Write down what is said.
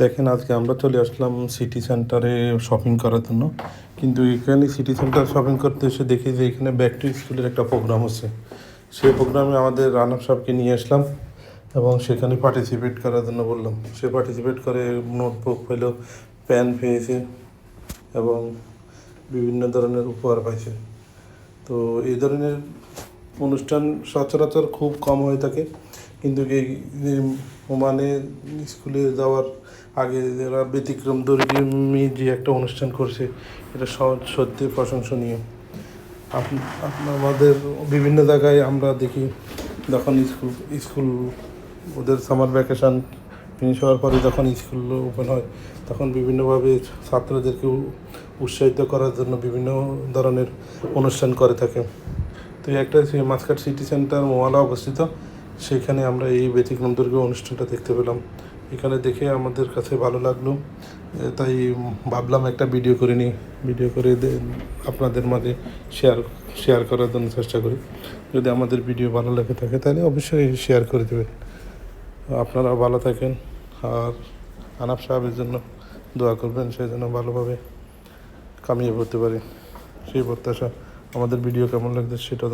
দেখেন আজকে আমরা চলে আসলাম সিটি সেন্টারে শপিং করার জন্য, কিন্তু এখানে সিটি সেন্টার শপিং করতে এসে দেখি যে এখানে ব্যাক টু স্কুলের একটা প্রোগ্রাম হচ্ছে। সেই প্রোগ্রামে আমাদের রানার সাহেবকে নিয়ে আসলাম এবং সেখানে পার্টিসিপেট করার জন্য বললাম। সে পার্টিসিপেট করে নোটবুক পেল, পেন পেয়েছে এবং বিভিন্ন ধরনের উপহার পাইছে। তো এই ধরনের অনুষ্ঠান সচরাচর খুব কম হয়ে থাকে, কিন্তু এই ওমানে স্কুলে যাওয়ার আগে যারা ব্যতিক্রম ধর্মী যে একটা অনুষ্ঠান করছে, এটা সত্যি প্রশংসনীয়। আমাদের বিভিন্ন জায়গায় আমরা দেখি যখন স্কুল ওদের সামার ভ্যাকেশান ফিনিশ হওয়ার পরে যখন স্কুল ওপেন হয়, তখন বিভিন্নভাবে ছাত্রদেরকে উৎসাহিত করার জন্য বিভিন্ন ধরনের অনুষ্ঠান করে থাকে। তো একটা মাস্কাট সিটি সেন্টার মোয়ালা অবস্থিত, সেখানে আমরা এই ব্যতিক্রমধর্মী অনুষ্ঠানটা দেখতে পেলাম। এখানে দেখে আমাদের কাছে ভালো লাগলো, তাই ভাবলাম একটা ভিডিও করে নিই। ভিডিও করে আপনাদের মাঝে শেয়ার করার জন্য চেষ্টা করি। যদি আমাদের ভিডিও ভালো লেগে থাকে তাহলে অবশ্যই শেয়ার করে দেবেন। আপনারা ভালো থাকেন, আর আনাফ সাহেবের জন্য দোয়া করবেন, সেই জন্য ভালোভাবে কামিয়ে পড়তে পারে সেই প্রত্যাশা। আমাদের ভিডিও কেমন লাগছে সেটা